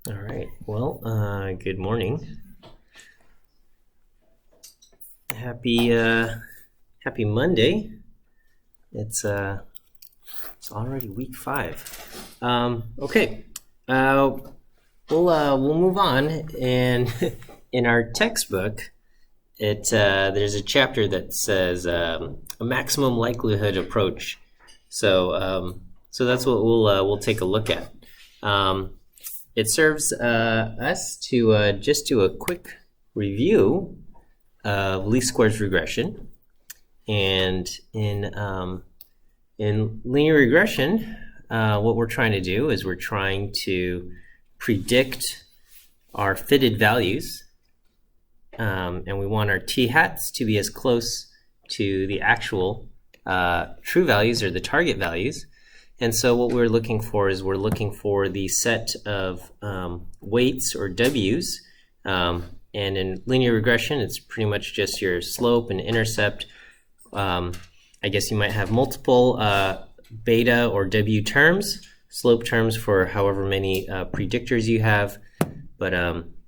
All right. Well, good morning. Happy Monday. It's already week 5. Okay. We'll move on, and in our textbook, there's a chapter that says a maximum likelihood approach. So that's what we'll take a look at. It serves us to just do a quick review of least squares regression. And in linear regression, what we're trying to do is we're trying to predict our fitted values, and we want our t-hats to be as close to the actual true values or the target values. And so what we're looking for is we're looking for the set of weights or W's. And in linear regression, it's pretty much just your slope and intercept. I guess you might have multiple beta or W terms, slope terms for however many predictors you have. But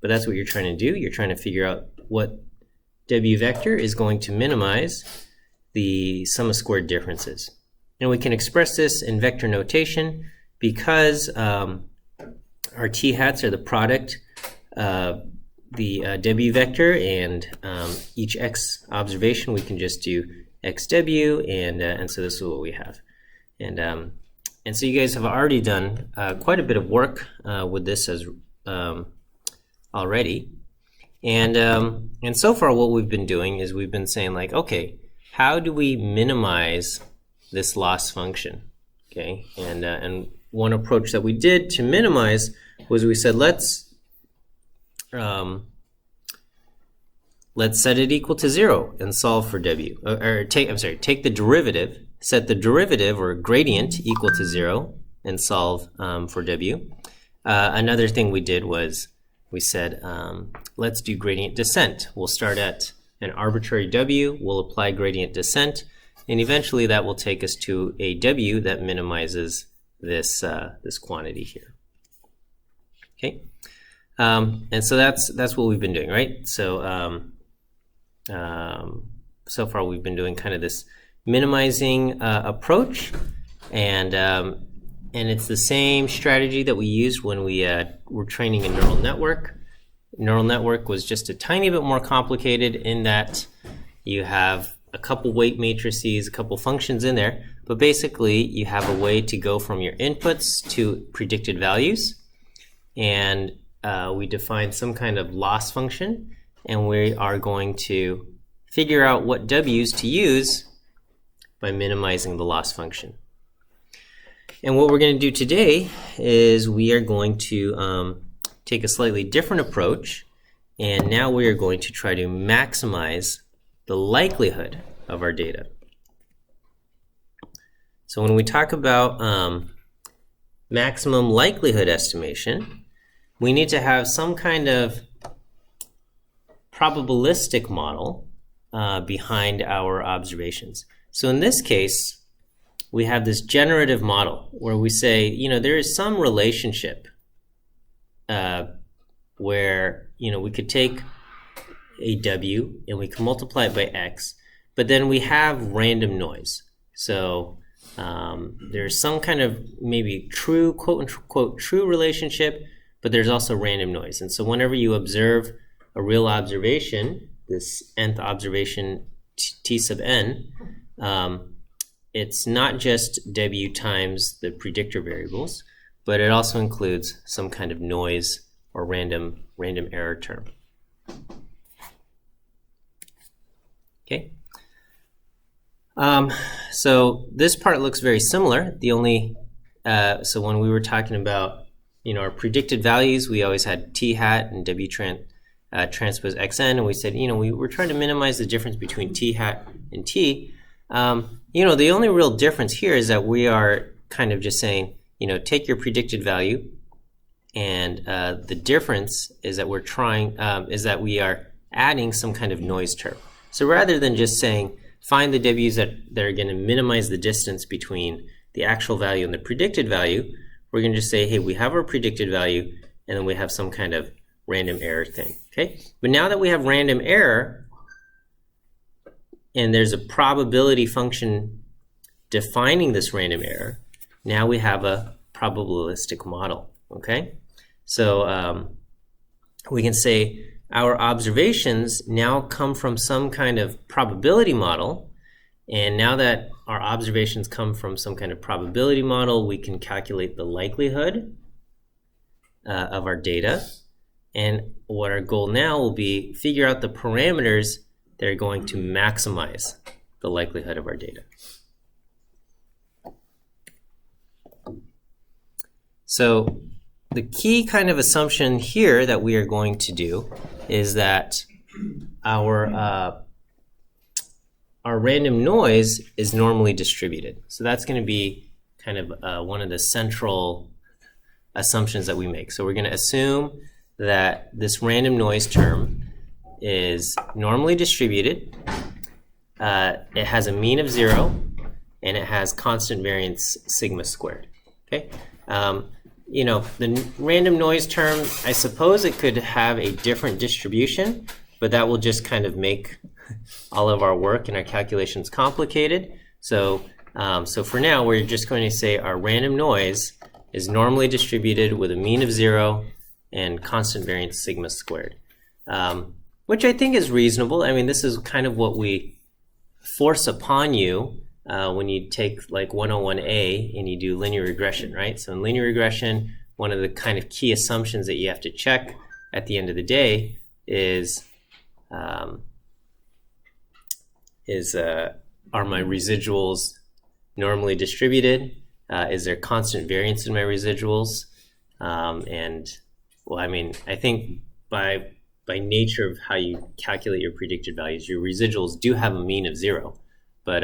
that's what you're trying to do. You're trying to figure out what W vector is going to minimize the sum of squared differences. And we can express this in vector notation because our t-hats are the product of the W vector, and each x observation we can just do xw, and so this is what we have. And so you guys have already done quite a bit of work with this as already. And so far what we've been doing is we've been saying, like, okay, how do we minimize this loss function? Okay, and one approach that we did to minimize was we said let's set it equal to 0 and solve for W, or take the derivative, set the derivative or gradient equal to 0 and solve for W. Another thing we did was we said let's do gradient descent. We'll start at an arbitrary W, we'll apply gradient descent, and eventually that will take us to a W that minimizes this this quantity here. Okay, and so that's what we've been doing, right? So so far we've been doing kind of this minimizing approach, and it's the same strategy that we used when we were training a neural network. Neural network was just a tiny bit more complicated in that you have a couple weight matrices, a couple functions in there, but basically you have a way to go from your inputs to predicted values, and we define some kind of loss function, and we are going to figure out what W's to use by minimizing the loss function. And what we're going to do today is we are going to take a slightly different approach, and now we are going to try to maximize the likelihood of our data. So when we talk about maximum likelihood estimation, we need to have some kind of probabilistic model behind our observations. So in this case, we have this generative model where we say, there is some relationship where, we could take a W and we can multiply it by X, but then we have random noise. So there's some kind of maybe true, quote unquote, true relationship, but there's also random noise. And so whenever you observe a real observation, this nth observation t sub n, it's not just W times the predictor variables, but it also includes some kind of noise or random error term. Okay. So this part looks very similar. The only so when we were talking about our predicted values, we always had t hat and W transpose xn, and we said we were trying to minimize the difference between t hat and t. The only real difference here is that we are kind of just saying take your predicted value, and the difference is that we are adding some kind of noise term. So rather than just saying find the W's that are going to minimize the distance between the actual value and the predicted value, we're going to just say, hey, we have our predicted value, and then we have some kind of random error thing. Okay, but now that we have random error, and there's a probability function defining this random error, now we have a probabilistic model. Okay, so we can say our observations now come from some kind of probability model, and now that our observations come from some kind of probability model, we can calculate the likelihood of our data. And what our goal now will be, figure out the parameters that are going to maximize the likelihood of our data. So the key kind of assumption here that we are going to do is that our random noise is normally distributed. So that's going to be kind of one of the central assumptions that we make. So we're going to assume that this random noise term is normally distributed. It has a mean of 0, and it has constant variance sigma squared. Okay. You know, the random noise term, I suppose it could have a different distribution, but that will just kind of make all of our work and our calculations complicated. So, so for now, we're just going to say our random noise is normally distributed with a mean of 0 and constant variance sigma squared, which I think is reasonable. I mean, this is kind of what we force upon you when you take like 101A and you do linear regression, right? So in linear regression, one of the kind of key assumptions that you have to check at the end of the day is are my residuals normally distributed? Is there constant variance in my residuals? And well, I mean, I think by nature of how you calculate your predicted values, your residuals do have a mean of 0, but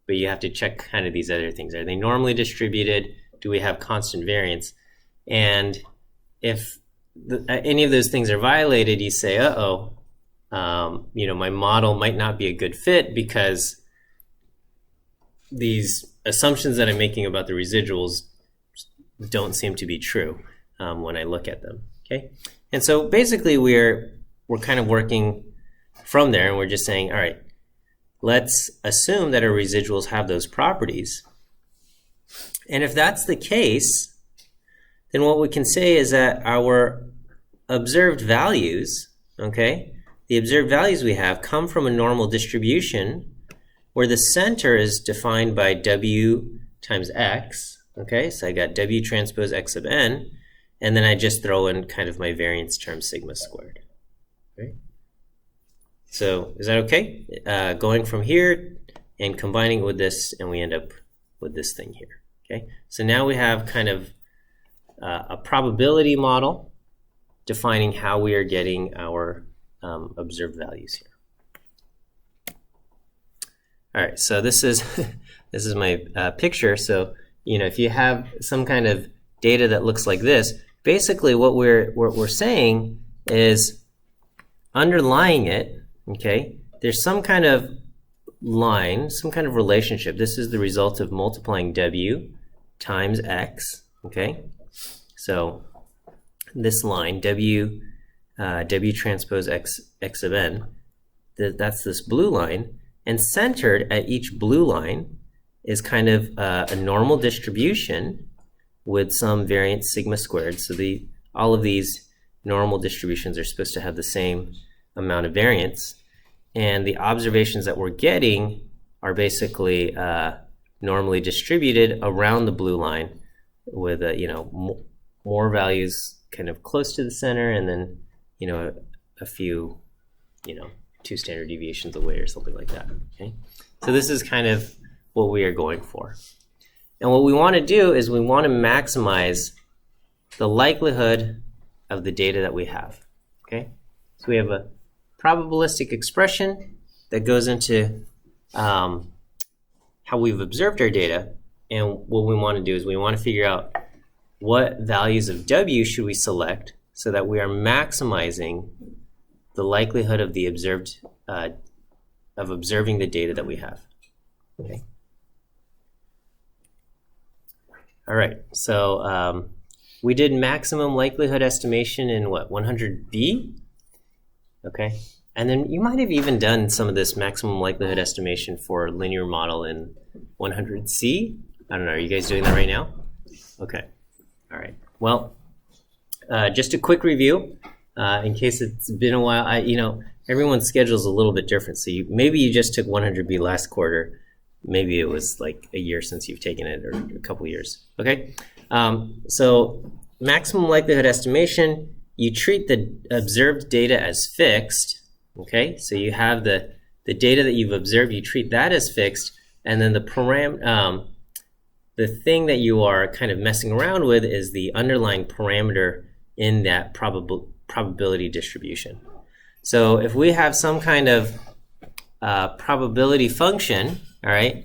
you have to check kind of these other things. Are they normally distributed? Do we have constant variance? And if any of those things are violated, you say, uh-oh, you know, my model might not be a good fit because these assumptions that I'm making about the residuals don't seem to be true when I look at them. Okay, and so basically we're kind of working from there, and we're just saying, all right, let's assume that our residuals have those properties. And if that's the case, then what we can say is that our observed values, okay, the observed values we have come from a normal distribution where the center is defined by W times X, okay, so I got W transpose X sub n, and then I just throw in kind of my variance term sigma squared, okay? So is that okay? Going from here and combining it with this, and we end up with this thing here, okay? So now we have kind of a probability model defining how we are getting our observed values here. All right, so this is this is my picture. So you know, if you have some kind of data that looks like this, basically what we're saying is underlying it. Okay, there's some kind of line, some kind of relationship. This is the result of multiplying W times X. Okay, so this line W transpose X sub n, that's this blue line, and centered at each blue line is kind of a normal distribution with some variance sigma squared. So all of these normal distributions are supposed to have the same amount of variance, and the observations that we're getting are basically normally distributed around the blue line with you know, more values kind of close to the center, and then you know, a few, you know, 2 standard deviations away or something like that. Okay, so this is kind of what we are going for, and what we want to do is we want to maximize the likelihood of the data that we have. Okay, so we have a probabilistic expression that goes into how we've observed our data, and what we want to do is we want to figure out what values of W should we select so that we are maximizing the likelihood of the observed of observing the data that we have. Okay. All right. So we did maximum likelihood estimation in what, 100B? Okay. And then you might have even done some of this maximum likelihood estimation for linear model in 100C. I don't know, are you guys doing that right now? Okay. All right. Well, just a quick review in case it's been a while. Everyone's schedule is a little bit different. So maybe you just took 100B last quarter. Maybe it was like a year since you've taken it, or a couple years. Okay. So maximum likelihood estimation, you treat the observed data as fixed. Okay. So you have the data that you've observed, you treat that as fixed, and then the thing that you are kind of messing around with is the underlying parameter in that probability distribution. So if we have some kind of probability function, all right,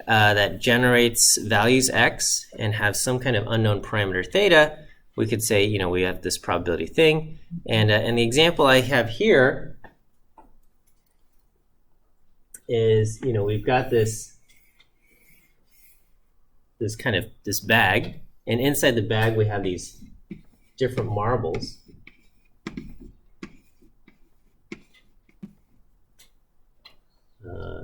that generates values x and have some kind of unknown parameter theta, we could say, we have this probability thing. And the example I have here is, we've got this bag, and inside the bag we have these different marbles.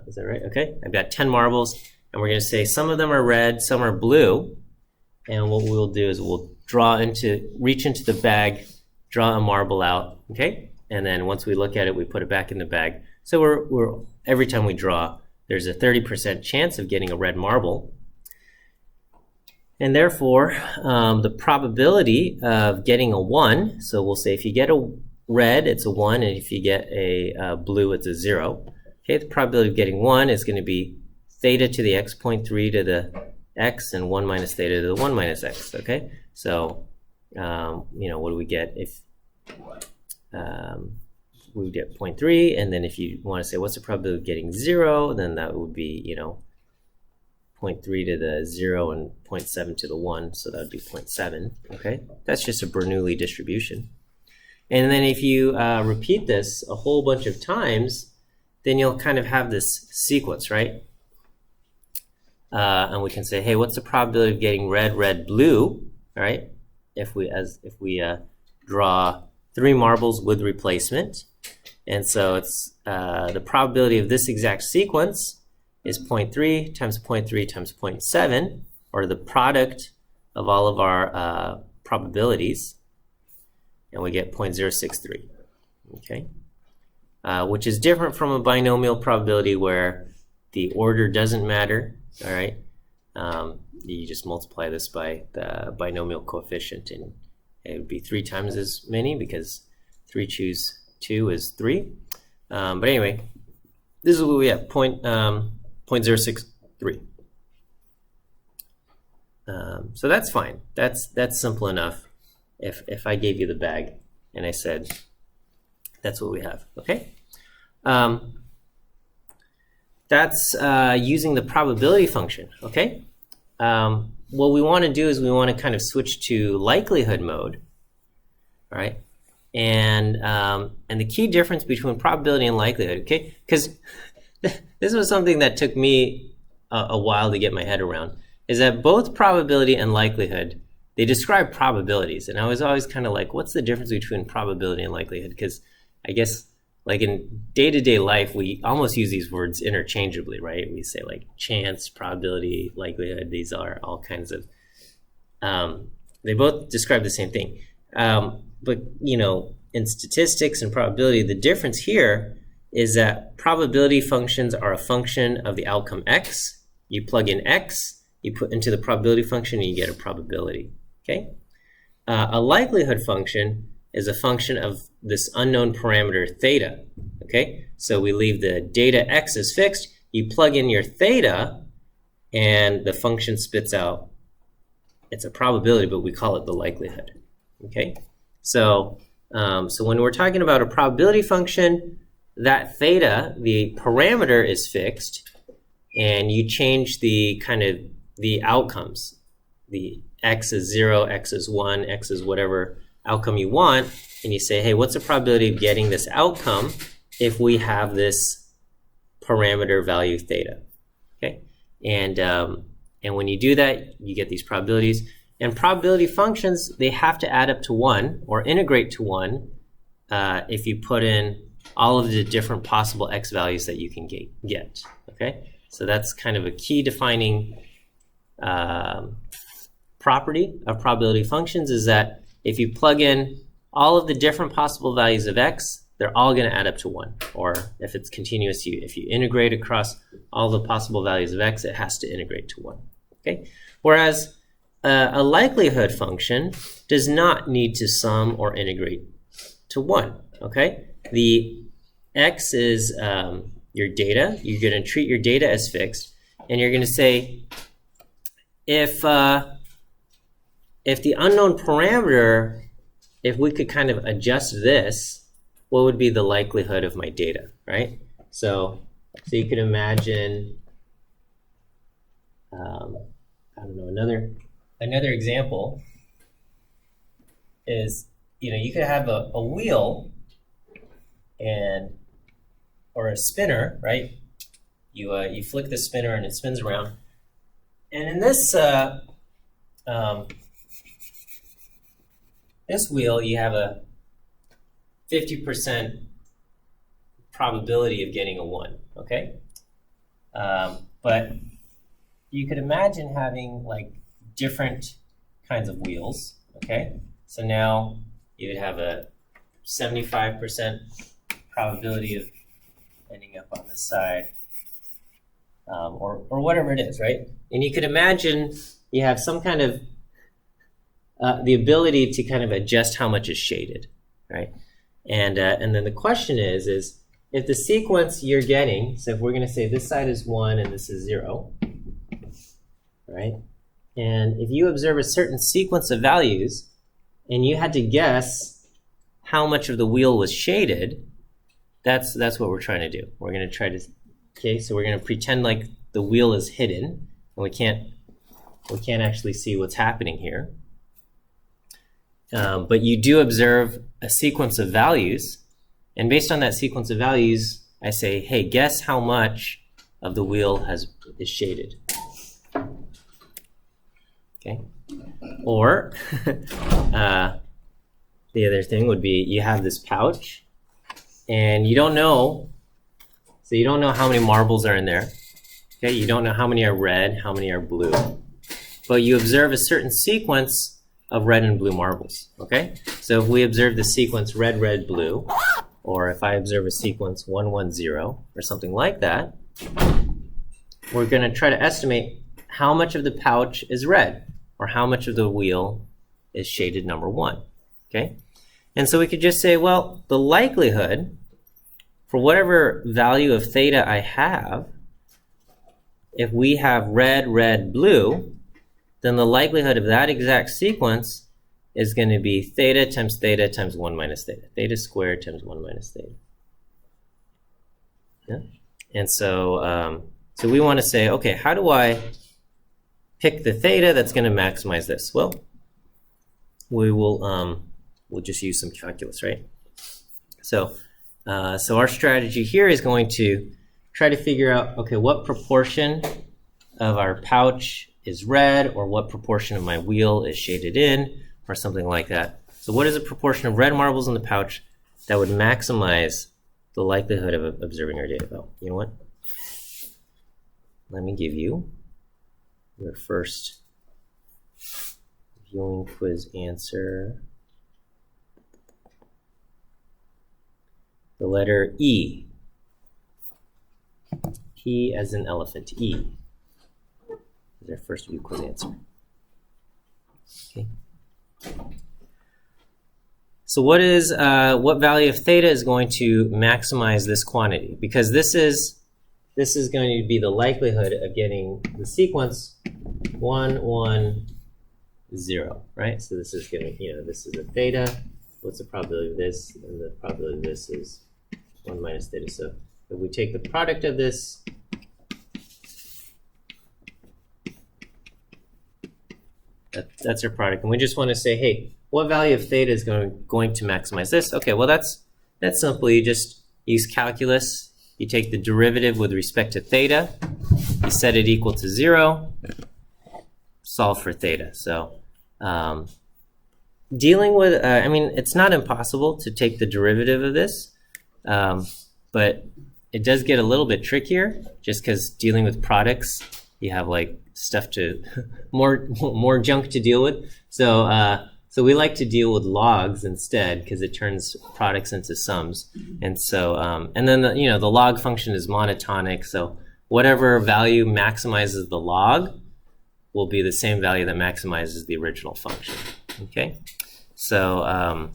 Is that right? Okay, I've got 10 marbles, and we're going to say some of them are red, some are blue, and what we'll do is we'll reach into the bag, draw a marble out, okay, and then once we look at it, we put it back in the bag. So every time we draw, there's a 30% chance of getting a red marble, and therefore the probability of getting a 1, so we'll say if you get a red, it's a 1, and if you get a blue, it's a 0. Okay, the probability of getting 1 is going to be theta to the x, 0.3 to the x, and 1 minus theta to the 1 minus x. Okay, so what do we get if we get 0.3, and then if you want to say what's the probability of getting 0, then that would be 0.3 to the 0 and 0.7 to the 1, so that would be 0.7. Okay, that's just a Bernoulli distribution. And then if you repeat this a whole bunch of times, then you'll kind of have this sequence, right? And we can say, hey, what's the probability of getting red, red, blue? All right, if we draw 3 marbles with replacement, and so it's the probability of this exact sequence is 0.3 times 0.3 times 0.7, or the product of all of our probabilities, and we get 0.063. Okay. Which is different from a binomial probability where the order doesn't matter, all right? You just multiply this by the binomial coefficient, and it would be 3 times as many because 3 choose 2 is 3. But anyway, this is what we have, 0.063. So that's fine. That's simple enough. If I gave you the bag and I said, that's what we have, okay? That's using the probability function, okay? What we want to do is we want to kind of switch to likelihood mode, all right? And the key difference between probability and likelihood, okay? Because this was something that took me a while to get my head around, is that both probability and likelihood, they describe probabilities. And I was always kind of like, what's the difference between probability and likelihood? Because I guess like in day-to-day life, we almost use these words interchangeably, right? We say like chance, probability, likelihood. These are all kinds of, they both describe the same thing. But, in statistics and probability, the difference here is that probability functions are a function of the outcome x. You plug in x, you put into the probability function, and you get a probability, okay? A likelihood function is a function of this unknown parameter theta, okay? So we leave the data x as fixed, you plug in your theta, and the function spits out, it's a probability, but we call it the likelihood, okay? So, so when we're talking about a probability function, that theta, the parameter is fixed, and you change the the outcomes. The x is 0, x is 1, x is whatever outcome you want, and you say, hey, what's the probability of getting this outcome if we have this parameter value theta, okay? And when you do that, you get these probabilities. And probability functions, they have to add up to 1 or integrate to 1 if you put in all of the different possible x values that you can get. Okay, so that's kind of a key defining property of probability functions, is that if you plug in all of the different possible values of x, they're all going to add up to 1. Or if it's continuous, if you integrate across all the possible values of x, it has to integrate to 1. Okay, whereas a likelihood function does not need to sum or integrate to 1. Okay, the x is your data. You're going to treat your data as fixed, and you're going to say if the unknown parameter, if we could kind of adjust this, what would be the likelihood of my data, right? So you could imagine, I don't know, another example is, you could have a wheel or a spinner, right? You flick the spinner and it spins around. And in this this wheel, you have a 50% probability of getting a 1, okay? But you could imagine having like different kinds of wheels, okay? So now you would have a 75% probability of ending up on this side, or whatever it is, right? And you could imagine you have some kind of the ability to kind of adjust how much is shaded, right? And then the question is if the sequence you're getting, so if we're going to say this side is 1 and this is 0, right? And if you observe a certain sequence of values and you had to guess how much of the wheel was shaded, that's what we're trying to do. We're going to try to, okay, so we're going to pretend like the wheel is hidden and we can't actually see what's happening here. But you do observe a sequence of values, and based on that sequence of values, I say, hey, guess how much of the wheel is shaded. Okay. Or the other thing would be you have this pouch, and you don't know, so you don't know how many marbles are in there. Okay, you don't know how many are red, how many are blue, but you observe a certain sequence of red and blue marbles, okay? So if we observe the sequence red, red, blue, or if I observe a sequence 1, 1, 0, or something like that, we're going to try to estimate how much of the pouch is red, or how much of the wheel is shaded number 1, okay? And so we could just say, well, the likelihood for whatever value of theta I have, if we have red, red, blue, then the likelihood of that exact sequence is going to be theta times 1 minus theta. Theta squared times 1 minus theta. Yeah? And so, so we want to say, okay, how do I pick the theta that's going to maximize this? Well, we'll just use some calculus, right? So, so our strategy here is going to try to figure out, okay, what proportion of our pouch is red, or what proportion of my wheel is shaded in, or something like that. So what is the proportion of red marbles in the pouch that would maximize the likelihood of observing our data? Oh, you know what? Let me give you your first viewing quiz answer. The letter E. P as in elephant, E. Is our first view quiz answer. Okay. So what value of theta is going to maximize this quantity? Because this is going to be the likelihood of getting the sequence 1, 1, 0, right? So this is going to, this is a theta. What's the probability of this? And the probability of this is 1 minus theta. So if we take the product of this, that's our product, and we just want to say, hey, what value of theta is going to maximize this? Okay, well that's simple. You just use calculus. You take the derivative with respect to theta. You set it equal to 0. Solve for theta. So Dealing with, I mean, it's not impossible to take the derivative of this, but it does get a little bit trickier just because dealing with products, you have like stuff to, more junk to deal with. So we like to deal with logs instead because it turns products into sums. And so, and then the log function is monotonic. So whatever value maximizes the log will be the same value that maximizes the original function. Okay. So,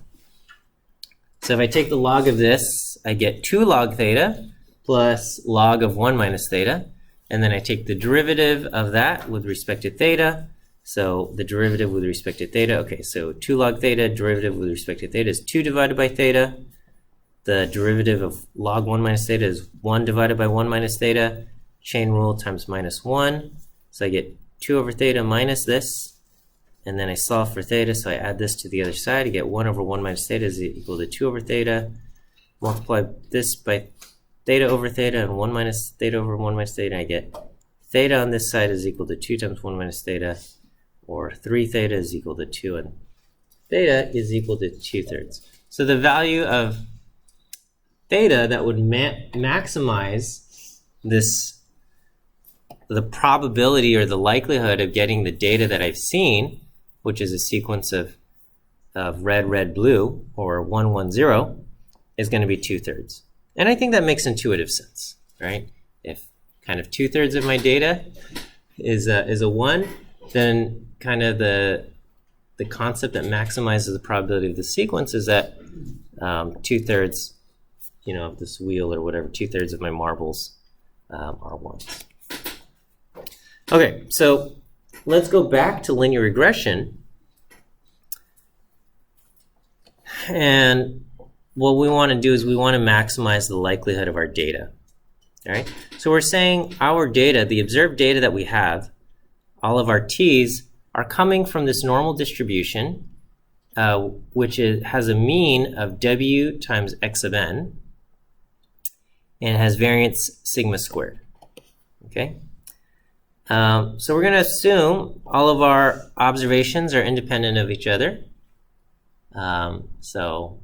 so if I take the log of this, I get 2 log theta plus log of 1 minus theta. And then I take the derivative of that with respect to theta. So the derivative with respect to theta, okay, so 2 log theta, derivative with respect to theta is 2 divided by theta. The derivative of log 1 minus theta is 1 divided by 1 minus theta. Chain rule times minus 1. So I get 2 over theta minus this. And then I solve for theta, so I add this to the other side. I get 1 over 1 minus theta is equal to 2 over theta. Multiply this by theta over theta and 1 minus theta over 1 minus theta. I get theta on this side is equal to 2 times 1 minus theta, or 3 theta is equal to 2, and theta is equal to 2/3. So the value of theta that would maximize this, the probability or the likelihood of getting the data that I've seen, which is a sequence of red, red, blue, or 1, 1, 0, is going to be 2/3. And I think that makes intuitive sense, right? If kind of 2/3 of my data is a 1, then kind of the concept that maximizes the probability of the sequence is that 2/3, of this wheel or whatever, 2/3 of my marbles are 1s. Okay, so let's go back to linear regression. And what we want to do is we want to maximize the likelihood of our data. All right, so we're saying our data, the observed data that we have, all of our t's are coming from this normal distribution, which has a mean of w times x of n, and has variance sigma squared. Okay. So we're going to assume all of our observations are independent of each other. So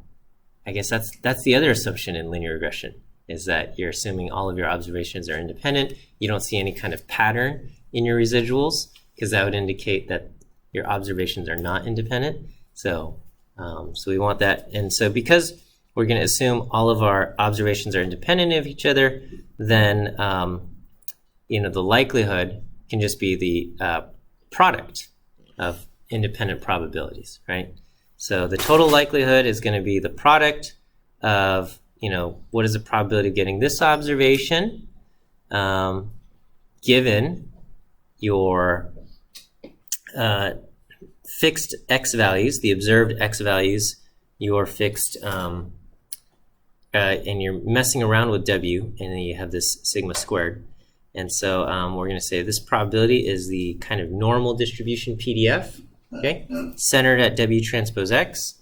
I guess that's the other assumption in linear regression, is that you're assuming all of your observations are independent. You don't see any kind of pattern in your residuals, because that would indicate that your observations are not independent. So, so we want that. And so because we're going to assume all of our observations are independent of each other, then the likelihood can just be the product of independent probabilities, right? So the total likelihood is going to be the product of, what is the probability of getting this observation given your fixed x values, the observed x values, your fixed, and you're messing around with w, and then you have this sigma squared. And so we're going to say this probability is the kind of normal distribution PDF, okay, centered at W transpose X,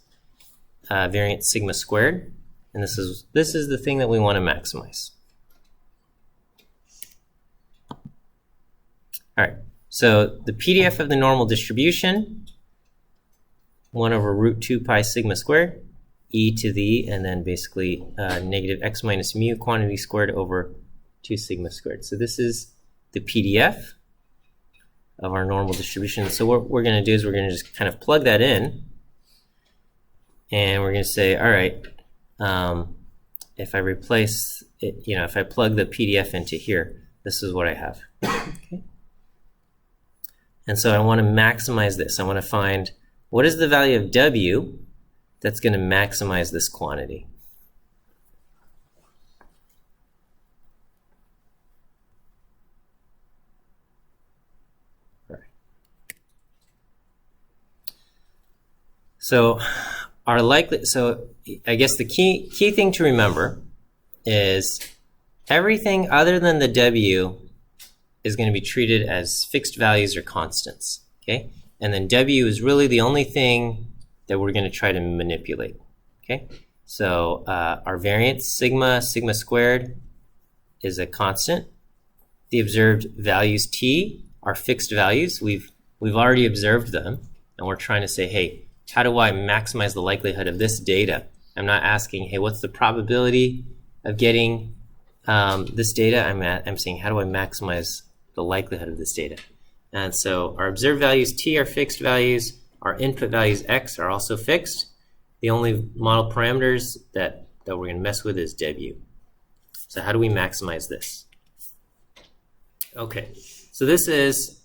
variance sigma squared, and this is the thing that we want to maximize. All right, so the PDF of the normal distribution, 1 over root 2 pi sigma squared, e to the, and then basically negative x minus mu quantity squared over 2 sigma squared. So this is the PDF of our normal distribution. So what we're going to do is we're going to just kind of plug that in, and we're going to say, all right, if I replace it, if I plug the PDF into here, this is what I have. Okay. And so I want to maximize this. I want to find what is the value of W that's going to maximize this quantity. So I guess the key thing to remember is everything other than the W is going to be treated as fixed values or constants, okay? And then W is really the only thing that we're going to try to manipulate, okay? So our variance, sigma squared, is a constant. The observed values T are fixed values. We've already observed them, and we're trying to say, hey, how do I maximize the likelihood of this data? I'm not asking, hey, what's the probability of getting this data? I'm saying, how do I maximize the likelihood of this data? And so our observed values t are fixed values. Our input values x are also fixed. The only model parameters that we're going to mess with is w. So how do we maximize this? Okay, so this is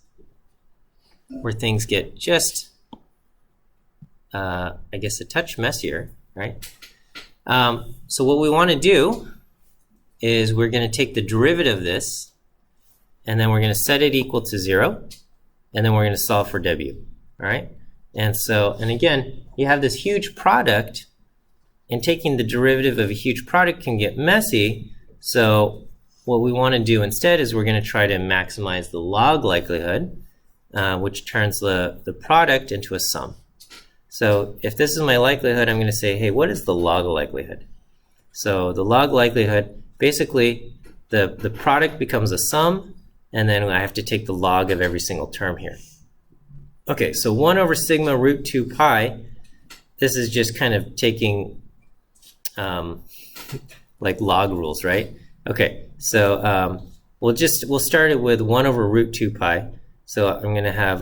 where things get just, I guess, a touch messier, right? So what we want to do is we're going to take the derivative of this, and then we're going to set it equal to 0, and then we're going to solve for w, all right? And so, and again, you have this huge product, and taking the derivative of a huge product can get messy. So what we want to do instead is we're going to try to maximize the log likelihood, which turns the product into a sum. So if this is my likelihood, I'm going to say, hey, what is the log likelihood? So the log likelihood, basically, the product becomes a sum, and then I have to take the log of every single term here. Okay, so 1 over sigma root 2 pi, this is just kind of taking like log rules, right? Okay, so we'll start it with 1 over root 2 pi. So I'm going to have,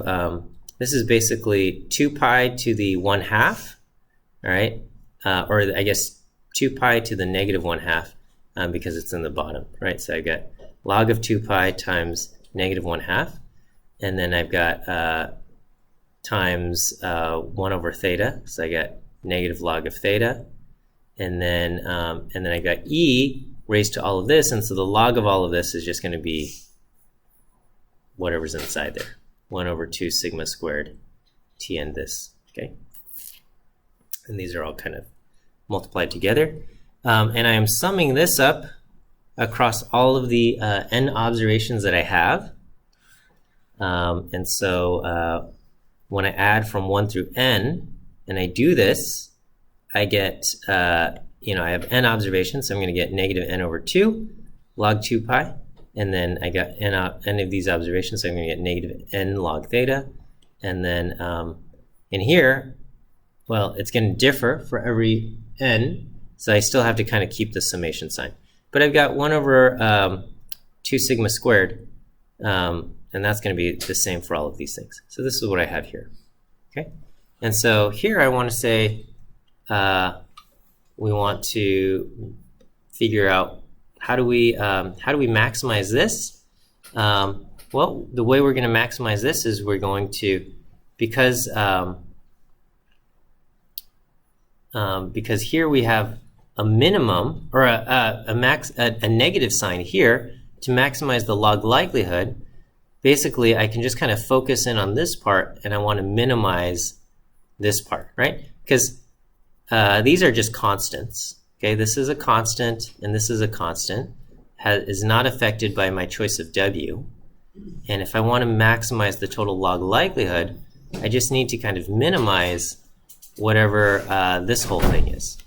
this is basically 2 pi to the 1/2, all right? Or I guess 2 pi to the negative 1/2 because it's in the bottom, right? So I've got log of 2 pi times negative 1/2, and then I've got times 1 over theta, so I got negative log of theta, and then I got e raised to all of this, and so the log of all of this is just going to be whatever's inside there, 1 over 2 sigma squared Tn this, okay? And these are all kind of multiplied together. And I am summing this up across all of the n observations that I have. And so when I add from 1 through n, and I do this, I get, I have n observations, so I'm going to get negative n over 2 log 2 pi. And then I got n of these observations, so I'm going to get negative n log theta. And then in here, well, it's going to differ for every n, so I still have to kind of keep the summation sign. But I've got 1 over 2 sigma squared, and that's going to be the same for all of these things. So this is what I have here, okay? And so here I want to say we want to figure out how do we maximize this? Well, the way we're going to maximize this is we're going to, because here we have a minimum or a negative sign here to maximize the log likelihood. Basically, I can just kind of focus in on this part, and I want to minimize this part, right? Because these are just constants. Okay, this is a constant, and this is a constant. Is not affected by my choice of w. And if I want to maximize the total log likelihood, I just need to kind of minimize whatever this whole thing is.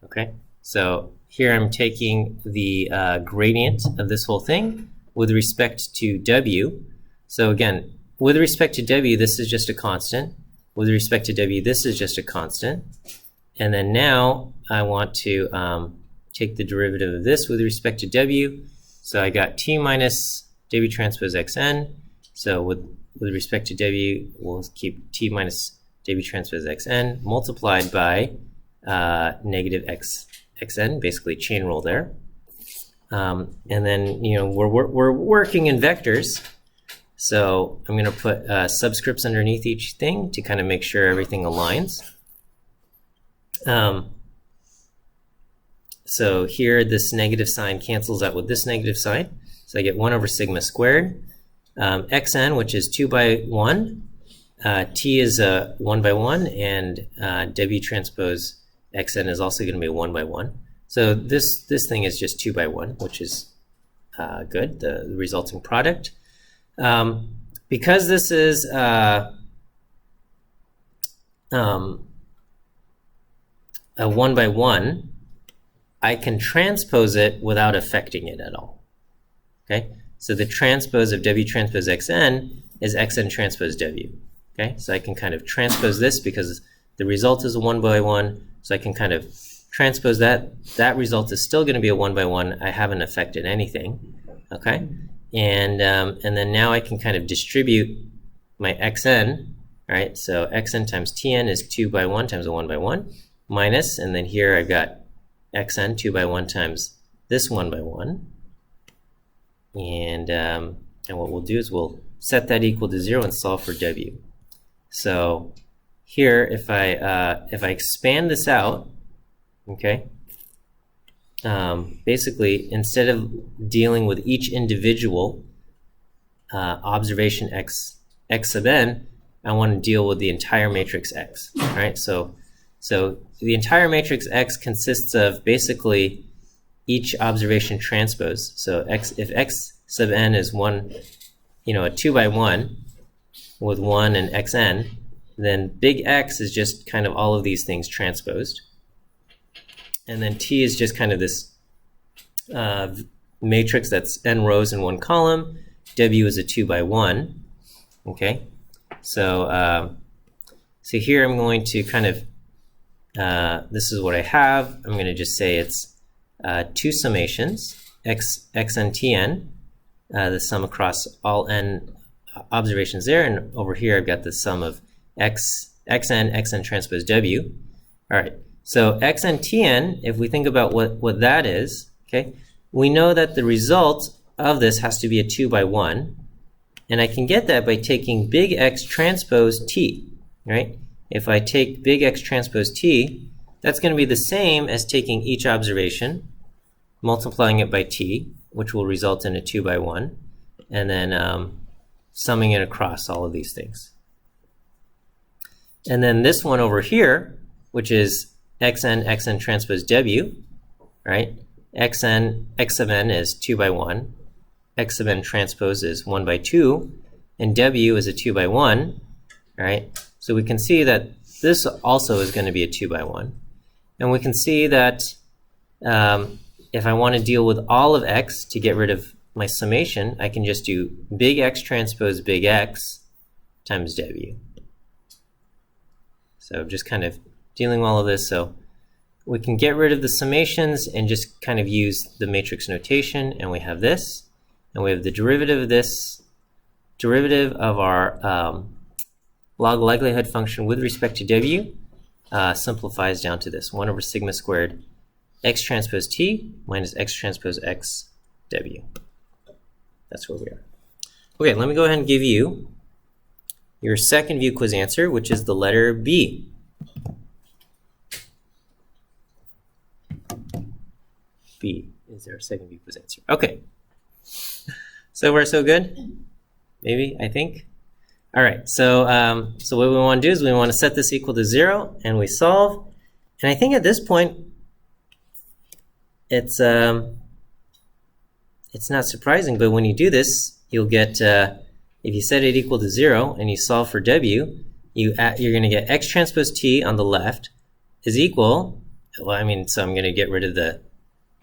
Okay, so here I'm taking the gradient of this whole thing with respect to w. So again, with respect to w, this is just a constant. With respect to w, this is just a constant. And then now I want to take the derivative of this with respect to w. So I got t minus w transpose xn. So with respect to w, we'll keep t minus w transpose xn multiplied by negative xn, basically chain rule there. And then, we're working in vectors. So I'm going to put subscripts underneath each thing to kind of make sure everything aligns. So here, this negative sign cancels out with this negative sign. So I get 1 over sigma squared. Xn, which is 2 by 1. T is 1 by 1. And W transpose Xn is also going to be 1 by 1. So this thing is just 2 by 1, which is good, the resulting product. Because this is a 1 by 1, I can transpose it without affecting it at all. Okay, So the transpose of W transpose Xn is Xn transpose W. Okay, so I can kind of transpose this because the result is a 1 by 1. So I can kind of transpose that. That result is still going to be a 1 by 1. I haven't affected anything. Okay, and then now I can kind of distribute my Xn. Right, so Xn times Tn is 2 by 1 times a 1 by 1 minus, and then here I've got Xn 2 by 1 times this 1 by 1. And what we'll do is we'll set that equal to 0 and solve for W. So here, if I expand this out, okay, basically instead of dealing with each individual observation x sub n, I want to deal with the entire matrix X. All right, so the entire matrix X consists of basically each observation transpose. So if X sub n is one, a 2 by 1 with 1 and Xn, then big X is just kind of all of these things transposed. And then T is just kind of this matrix that's n rows in one column. W is a 2 by 1. Okay, so here I'm going to kind of, this is what I have. I'm going to just say it's two summations, xn tn, the sum across all n observations there, and over here I've got the sum of xn transpose w. All right, so xn tn, if we think about what that is, okay, we know that the result of this has to be a 2 by 1, and I can get that by taking big X transpose t, right? If I take big X transpose t, that's going to be the same as taking each observation, multiplying it by t, which will result in a 2 by 1, and then summing it across all of these things. And then this one over here, which is xn transpose w, right? X sub n is 2 by 1, X sub n transpose is 1 by 2, and w is a 2 by 1, right? So we can see that this also is going to be a 2 by 1. And we can see that if I want to deal with all of X to get rid of my summation, I can just do big X transpose big X times W. So just kind of dealing with all of this. So we can get rid of the summations and just kind of use the matrix notation, and we have this, and we have the derivative of this, derivative of our log likelihood function with respect to W simplifies down to this 1 over sigma squared X transpose T minus X transpose X W. That's where we are. Okay, let me go ahead and give you your second view quiz answer, which is the letter B. B is our second view quiz answer. Okay. So far so good? Maybe, I think. All right, so what we want to do is we want to set this equal to 0, and we solve. And I think at this point, it's not surprising, but when you do this, you'll get, if you set it equal to 0 and you solve for W, you're going to get X transpose T on the left is equal, well, I mean, so I'm going to get rid of the,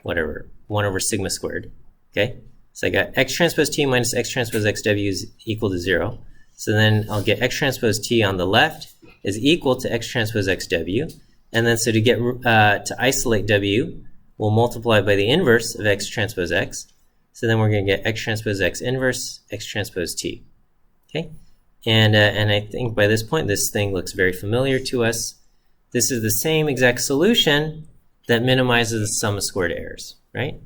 whatever, 1 over sigma squared, okay? So I got X transpose T minus X transpose XW is equal to 0. So then I'll get X transpose T on the left is equal to X transpose XW. And then so to get, to isolate W, we'll multiply by the inverse of X transpose X. So then we're going to get X transpose X inverse, X transpose T. Okay? And I think by this point, this thing looks very familiar to us. This is the same exact solution that minimizes the sum of squared errors, right?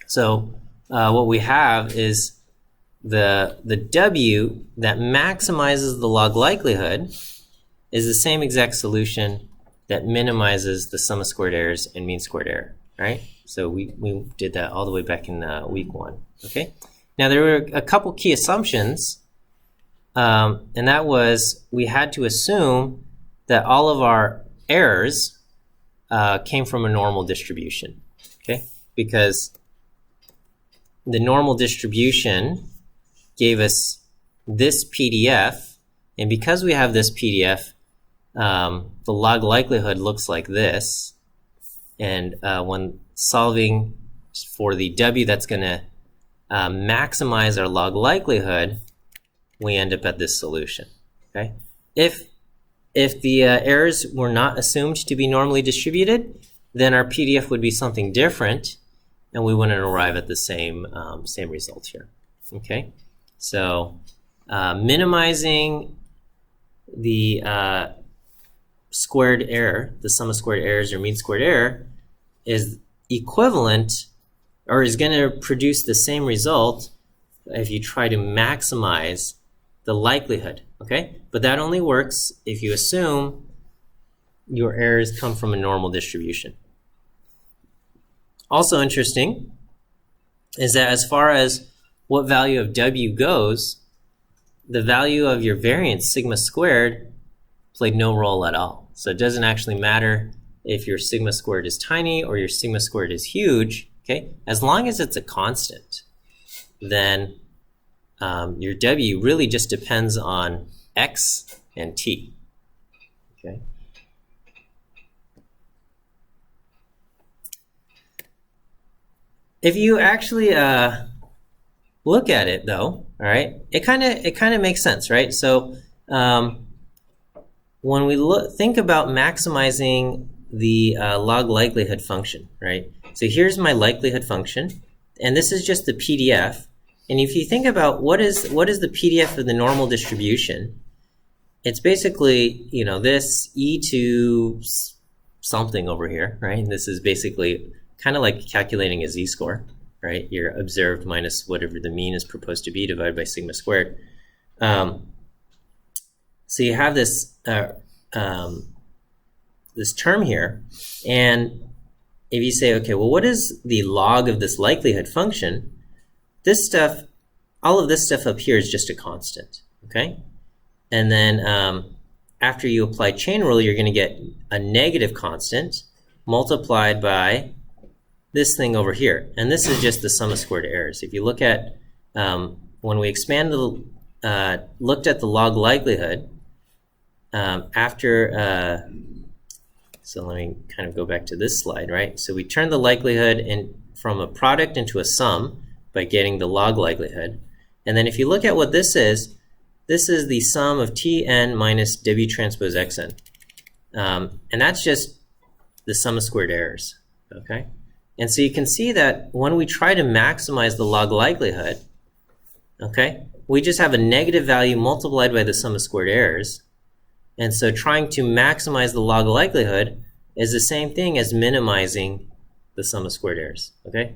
So what we have is the W that maximizes the log likelihood is the same exact solution that minimizes the sum of squared errors and mean squared error, right? So we did that all the way back in week 1, okay? Now there were a couple key assumptions, and that was we had to assume that all of our errors came from a normal distribution, okay? Because the normal distribution gave us this PDF, and because we have this PDF, the log likelihood looks like this, and when solving for the W that's going to maximize our log likelihood, we end up at this solution. Okay, if the errors were not assumed to be normally distributed, then our PDF would be something different, and we wouldn't arrive at the same result here. Okay, so minimizing the squared error, the sum of squared errors or mean squared error, is equivalent, or is going to produce the same result if you try to maximize the likelihood. Okay, but that only works if you assume your errors come from a normal distribution. Also interesting is that as far as what value of W goes, the value of your variance sigma squared played no role at all. So it doesn't actually matter if your sigma squared is tiny or your sigma squared is huge. Okay, as long as it's a constant, then your W really just depends on X and T. Okay. If you actually look at it, though, all right, it kind of makes sense, right? So when we think about maximizing the log likelihood function, right? So here's my likelihood function, and this is just the PDF. And if you think about what is the PDF of the normal distribution, it's basically, you know, this e to something over here, right? And this is basically kind of like calculating a z-score, right? Your observed minus whatever the mean is proposed to be divided by sigma squared. So you have this this term here, and if you say, okay, well, what is the log of this likelihood function? This stuff, all of this stuff up here is just a constant, okay? And then after you apply chain rule, you're going to get a negative constant multiplied by this thing over here. And this is just the sum of squared errors. If you look at, when we expand looked at the log likelihood, so let me kind of go back to this slide, right? So we turn the likelihood from a product into a sum by getting the log likelihood. And then if you look at what this is the sum of Tn minus W transpose Xn. And that's just the sum of squared errors, okay? And so you can see that when we try to maximize the log likelihood, okay, we just have a negative value multiplied by the sum of squared errors. And so trying to maximize the log likelihood is the same thing as minimizing the sum of squared errors, okay?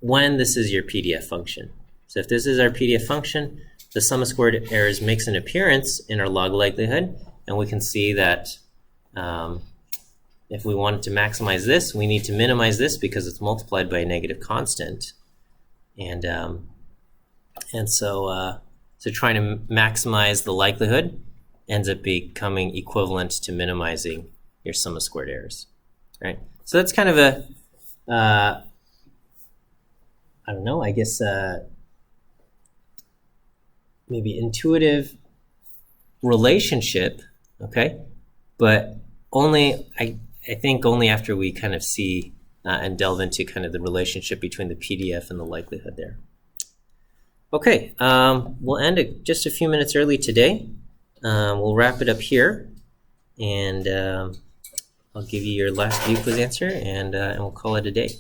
When this is your PDF function. So if this is our PDF function, the sum of squared errors makes an appearance in our log likelihood, and we can see that if we wanted to maximize this, we need to minimize this because it's multiplied by a negative constant. And so trying to maximize the likelihood ends up becoming equivalent to minimizing your sum of squared errors, right? So that's kind of a, I don't know, I guess maybe intuitive relationship, okay? But only, I think only after we kind of see and delve into kind of the relationship between the PDF and the likelihood there. Okay, we'll end it just a few minutes early today. We'll wrap it up here, and I'll give you your last view quiz answer, and we'll call it a day.